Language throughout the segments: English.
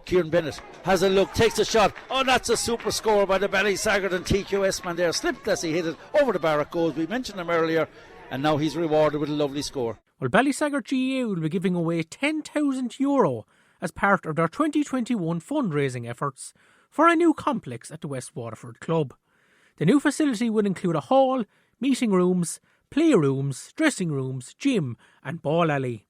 Kieran Bennett has a look, takes a shot. Oh, that's a super score by the Ballysaggart and TQS man there. Slipped as he hit it over the bar. It goes. We mentioned him earlier, and now he's rewarded with a lovely score. Well, Ballysaggart GAA will be giving away €10,000 as part of their 2021 fundraising efforts for a new complex at the West Waterford Club. The new facility will include a hall, meeting rooms, playrooms, dressing rooms, gym and ball alley.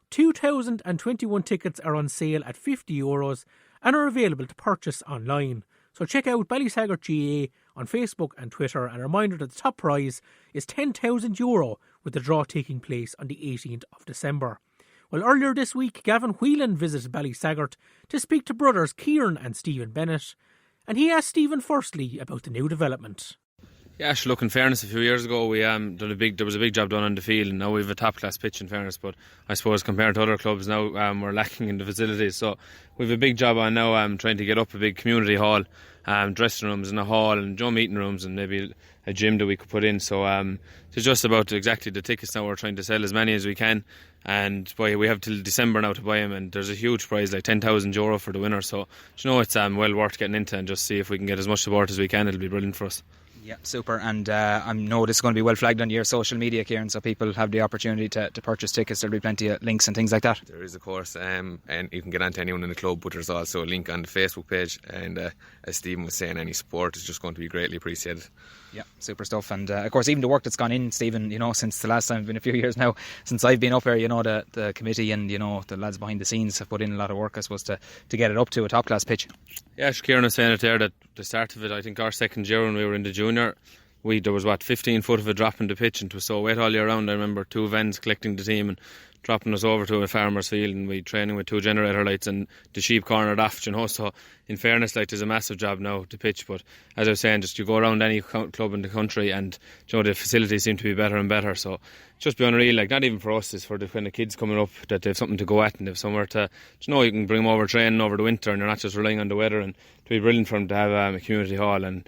2021 tickets are on sale at €50 and are available to purchase online. So check out Ballysaggart GAA on Facebook and Twitter, and a reminder that the top prize is €10,000 with the draw taking place on the 18th of December. Well, earlier this week, Gavin Whelan visited Ballysaggart to speak to brothers Kieran and Stephen Bennett, and he asked Stephen firstly about the new development. Yeah, sure, look, in fairness, a few years ago we there was a big job done on the field, and now we have a top class pitch, in fairness, but I suppose compared to other clubs now we're lacking in the facilities, so we have a big job on now trying to get up a big community hall, dressing rooms and a hall and meeting rooms and maybe a gym that we could put in, so it's just about exactly the tickets now. We're trying to sell as many as we can, and we have till December now to buy them, and there's a huge prize like €10,000 for the winner, so it's well worth getting into and just see if we can get as much support as we can. It'll be brilliant for us. Yeah, super. And I know this is going to be well flagged on your social media, Kieran, so people have the opportunity to purchase tickets. There'll be plenty of links and things like that. There is, of course, and you can get on to anyone in the club, but there's also a link on the Facebook page, and as Stephen was saying, any support is just going to be greatly appreciated. Yeah, super stuff. And of course, even the work that's gone in, Stephen, since the last time, it's been a few years now since I've been up here, the committee and the lads behind the scenes have put in a lot of work, I suppose, to get it up to a top class pitch. Yeah, Kieran was saying it there, that the start of it, I think our second year when we were in the junior, there was 15 foot of a drop in the pitch, and it was so wet all year round. I remember 2 vans collecting the team and dropping us over to a farmer's field, and we training with 2 generator lights, and the sheep cornered off, so in fairness, there's a massive job now to pitch, but as I was saying, just you go around any club in the country and the facilities seem to be better and better, so it's just be unreal, not even for us, it's for the kind of kids coming up that they have something to go at and they have somewhere to, you can bring them over training over the winter and you're not just relying on the weather, and to be brilliant for them to have a community hall, and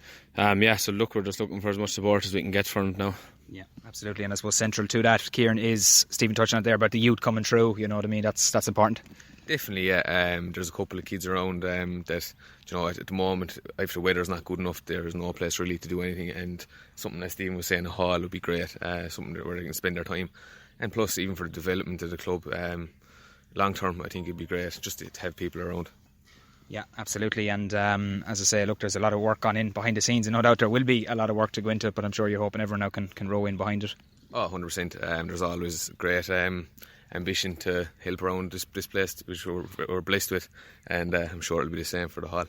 so look, we're just looking for as much support as we can get from them now. Yeah, absolutely. And I suppose central to that, Kieran, is Stephen touched on it there about the youth coming through. You know what I mean? That's important. Definitely, yeah. There's a couple of kids around that, at the moment, if the weather's not good enough, there's no place really to do anything. And something that Stephen was saying, a hall would be great. Something where they can spend their time. And plus, even for the development of the club, long term, I think it'd be great just to have people around. Yeah, absolutely. And as I say, look, there's a lot of work gone in behind the scenes, and no doubt there will be a lot of work to go into it, but I'm sure you're hoping everyone now can row in behind it. Oh, 100%. There's always great ambition to help around this place, which we're blessed with, and I'm sure it'll be the same for the hall.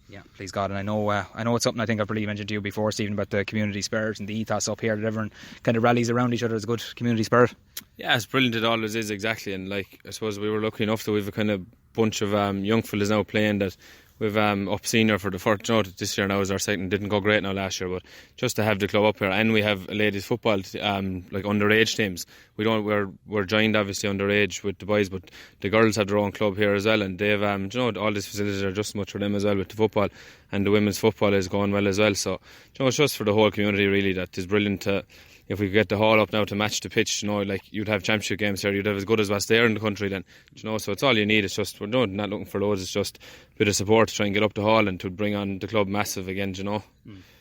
Yeah, please God. And I know it's something I think I've probably mentioned to you before, Stephen, about the community spirit and the ethos up here, that everyone kind of rallies around each other as a good community spirit. Yeah, it's brilliant, it always is, exactly. And I suppose we were lucky enough that we've a kind of bunch of young fellas now playing, that we've up senior for the first, this year now is our second, didn't go great now last year, but just to have the club up here, and we have a ladies football underage teams. We're joined obviously underage with the boys, but the girls have their own club here as well, and they've all these facilities are just as much for them as well with the football, and the women's football is going well as well, so it's just for the whole community really, that is brilliant to, if we could get the hall up now to match the pitch, you'd have championship games here, you'd have as good as what's there in the country then, so it's all you need. It's just, we're not looking for loads, it's just a bit of support to try and get up the hall and to bring on the club massive again,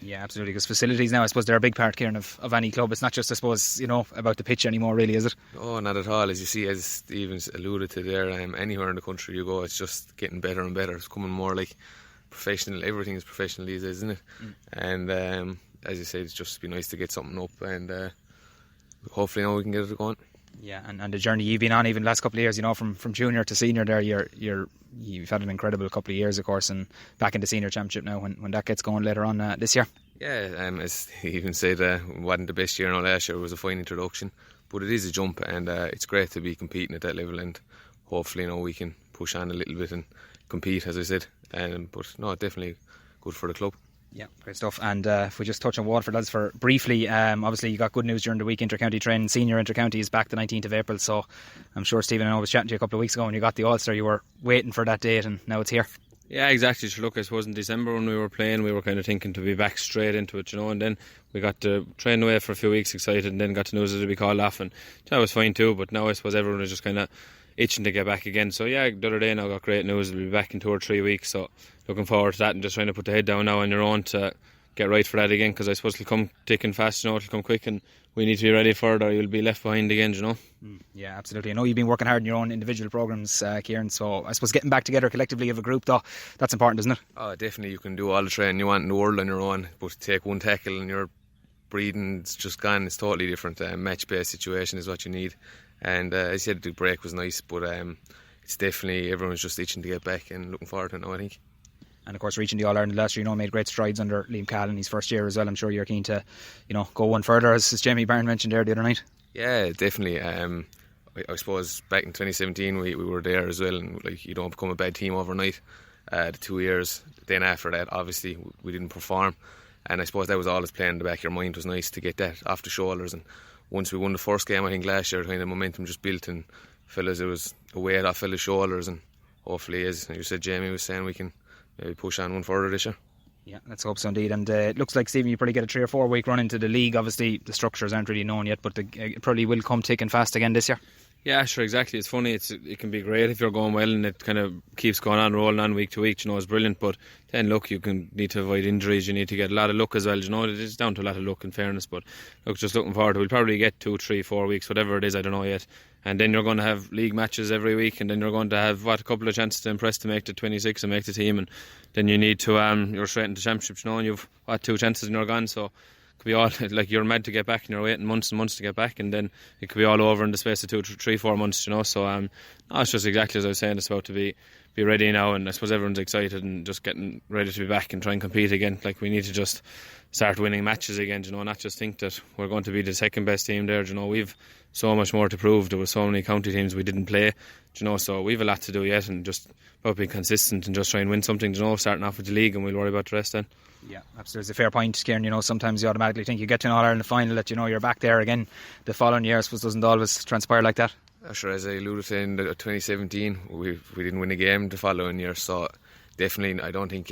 Yeah, absolutely, because facilities now, I suppose, they're a big part, Kieran, of any club. It's not just, I suppose, about the pitch anymore really, is it? Oh, not at all. As you see, as Stephen's alluded to there, anywhere in the country you go, it's just getting better and better. It's coming more like professional. Everything is professional these days, isn't it? And as you say, it's just be nice to get something up, and hopefully now we can get it going. Yeah, and the journey you've been on even the last couple of years, from junior to senior there, you've had an incredible couple of years, of course, and back in the senior championship now when that gets going later on this year. Yeah, as he even said, it wasn't the best year last year, it was a fine introduction, but it is a jump, and it's great to be competing at that level, and hopefully we can push on a little bit and compete, as I said, but no, definitely good for the club. Yeah, great stuff. And if we just touch on Waterford, lads, for briefly, obviously you got good news during the week. Intercounty training, senior intercounty is back the 19th of April, so I'm sure, Stephen, I was chatting to you a couple of weeks ago when you got the All-Star, you were waiting for that date, and now it's here. Yeah, exactly. So look, I suppose in December when we were playing, we were kind of thinking to be back straight into it, and then we got to train away for a few weeks, excited, and then got the news that it'd be called off, and that was fine too, but now I suppose everyone is just kind of itching to get back again. So yeah, the other day now got great news. We'll be back in 2 or 3 weeks, so looking forward to that and just trying to put the head down now on your own to get right for that again, because I suppose it'll come thick and fast, it'll come quick, and we need to be ready for it or you'll be left behind again, Yeah, absolutely. I know you've been working hard in your own individual programmes, Kieran, so I suppose getting back together collectively of a group though, that's important, isn't it? Oh, definitely. You can do all the training you want in the world on your own, but take one tackle and your breathing's just gone. It's totally different. Match-based situation is what you need, and as I said, the break was nice, but it's definitely, everyone's just itching to get back and looking forward to it now, I think. And of course, reaching the All-Ireland last year, made great strides under Liam Cahill in his first year as well. I'm sure you're keen to, go one further, as Jamie Byrne mentioned there the other night. Yeah, definitely. I suppose back in 2017 we were there as well, and you don't become a bad team overnight. The 2 years then after that, obviously we didn't perform, and I suppose that was always playing in the back of your mind. It was nice to get that off the shoulders, and once we won the first game, I think last year, the momentum just built, and fellas, it was a weight off fellas' shoulders, and hopefully, as you said, Jamie was saying, we can maybe push on one further this year. Yeah, let's hope so indeed. And it looks like, Stephen, you probably get a 3 or 4 week run into the league. Obviously the structures aren't really known yet, but it probably will come thick and fast again this year. Yeah, sure, exactly. It's funny. It can be great if you're going well, and it kind of keeps going on, rolling on week to week. It's brilliant. But then look, you need to avoid injuries. You need to get a lot of luck as well. It's down to a lot of luck, in fairness. But look, just looking forward to it. We'll probably get 2, 3, 4 weeks, whatever it is. I don't know yet. And then you're going to have league matches every week, and then you're going to have a couple of chances to impress to make the 26 and make the team. And then you need to you're straight into championships, and you've 2 chances and you're gone. So could be all you're mad to get back, and you're waiting months and months to get back, and then it could be all over in the space of 2, 3, 4 months. So no, it's just exactly as I was saying. It's about to be ready now, and I suppose everyone's excited and just getting ready to be back and try and compete again. We need to just start winning matches again. Not just think that we're going to be the second best team there. We've so much more to prove. There were so many county teams we didn't play. So we've a lot to do yet, and just about being consistent and just try and win something. Starting off with the league, and we'll worry about the rest then. Yeah, absolutely. It's a fair point, Kieran. Sometimes you automatically think you get to an All-Ireland final that you're back there again the following year. I suppose doesn't always transpire like that. Sure, as I alluded to in 2017, we didn't win a game the following year, so definitely I don't think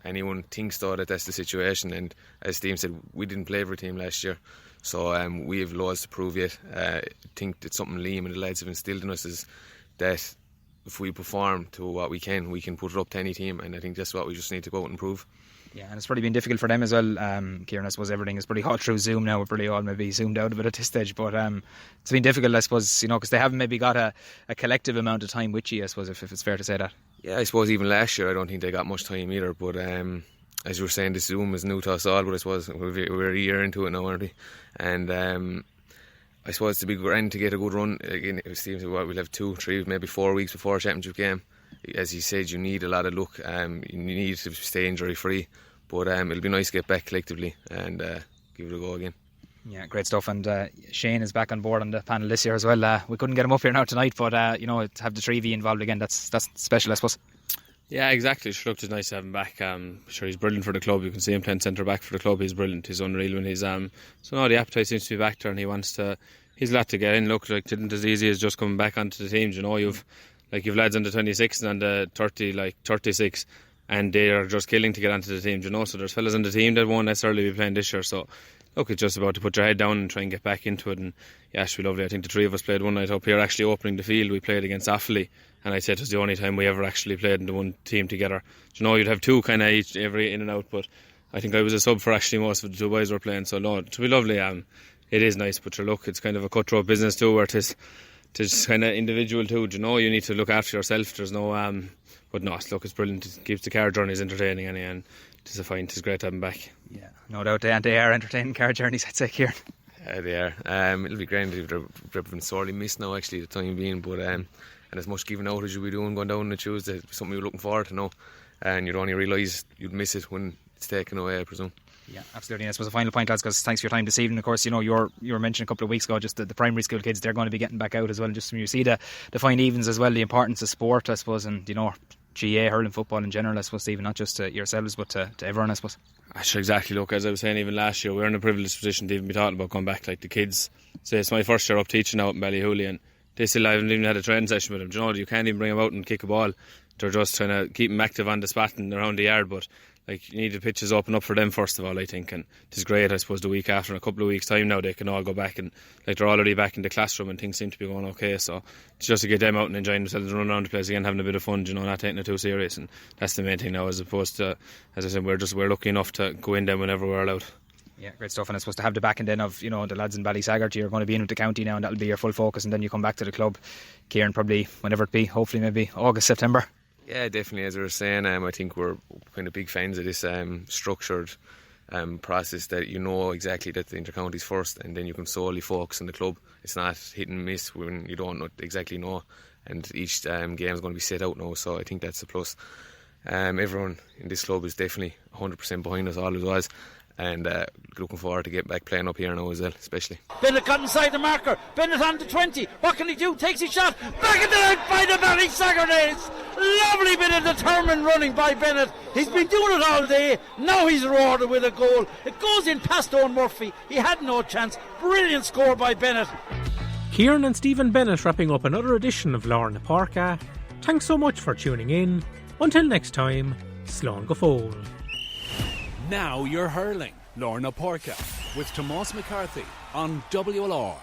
anyone thinks though that that's the situation. And as Steve said, we didn't play every team last year, so we have loads to prove yet. I think that something Liam and the lads have instilled in us is that if we perform to what we can put it up to any team, and I think that's what we just need to go out and prove. Yeah, and it's probably been difficult for them as well, Kieran. I suppose everything is pretty hot through Zoom now. We're pretty all maybe zoomed out a bit at this stage, but it's been difficult, I suppose, because they haven't maybe got a collective amount of time with you, I suppose, if it's fair to say that. Yeah, I suppose even last year I don't think they got much time either, but as you were saying, this Zoom is new to us all, but I suppose we're a year into it now, aren't we? And I suppose to be grand to get a good run again, Steve said, we'll have 2, 3, maybe 4 weeks before a championship game. As he said, you need a lot of luck. You need to stay injury free, but it'll be nice to get back collectively and give it a go again. Yeah, great stuff. And Shane is back on board on the panel this year as well. We couldn't get him up here now tonight, but to have the 3V involved again, that's special, I suppose. Yeah, exactly. Sure, it's nice to have him back. Sure, he's brilliant for the club. You can see him playing centre back for the club. He's brilliant. He's unreal when he's so no, the appetite seems to be back there, and he wants to. He's a lot to get in. Look, it isn't as easy as just coming back onto the team. You've lads on the 26 and on the 36, and they are just killing to get onto the team. So there's fellas on the team that won't necessarily be playing this year. So look, it's just about to put your head down and try and get back into it. And yeah, it should be lovely. I think the 3 of us played one night up here, actually opening the field. We played against Offaly, and I said it was the only time we ever actually played in the one team together. You'd have 2 kind of each every in and out, but I think I was a sub for actually most of the 2 boys were playing. So no, it should be lovely. It is nice, but look, it's kind of a cutthroat business too, where it's kind of individual too. You need to look after yourself. There's no but no, look, it's brilliant. It keeps the car journeys entertaining, and it's great to have them back. Yeah, no doubt they are entertaining car journeys, I'd say, Kieran. They are. It'll be grand. They've been sorely missed now, actually, the time being, but and as much giving out as you'll be doing going down on the Tuesday, something you're looking forward to now, and you'd only realise you'd miss it when it's taken away, I presume. Yeah, absolutely. And I suppose a final point, lads, because thanks for your time this evening. Of course, you were mentioning a couple of weeks ago just the primary school kids, they're going to be getting back out as well. Just when you see the fine evens as well, the importance of sport, I suppose, and GAA, hurling, football in general, I suppose, Stephen, not just to yourselves but to everyone, I suppose. Sure, exactly. Look, as I was saying, even last year we were in a privileged position to even be talking about going back. Like the kids, say it's my first year up teaching out in Ballyhooley, and they still haven't even had a training session with them. You can't even bring them out and kick a ball. They're just trying to keep them active on the spot and around the yard, but like, you need the pitches open up for them first of all, I think, and it's great, I suppose, the week after, in a couple of weeks' time now, they can all go back and, like, they're already back in the classroom and things seem to be going okay, so it's just to get them out and enjoying themselves and run around the place again, having a bit of fun, not taking it too serious, and that's the main thing now, as opposed to, as I said, we're lucky enough to go in then whenever we're allowed. Yeah, great stuff. And I suppose to have the backing then of, the lads in Ballysaggart, you're going to be in with the county now, and that'll be your full focus, and then you come back to the club, Kieran, probably whenever it be, hopefully maybe August, September. Yeah, definitely. As we were saying, I think we're kind of big fans of this structured process, that exactly that the intercounty's first, and then you can solely focus on the club. It's not hit and miss when you don't exactly know, and each game is going to be set out now, so I think that's a plus. Everyone in this club is definitely 100% behind us, always was. And looking forward to getting back playing up here now as well, especially. Bennett got inside the marker. Bennett on the 20. What can he do? Takes his shot. Back in the net by the Ballysaggart. Lovely bit of determined running by Bennett. He's been doing it all day. Now he's rewarded with a goal. It goes in past Owen Murphy. He had no chance. Brilliant score by Bennett. Kieran and Stephen Bennett wrapping up another edition of Lorna Parka. Thanks so much for tuning in. Until next time, Slán go fóill. Now you're hurling Lorna Parka with Tomás McCarthy on WLR.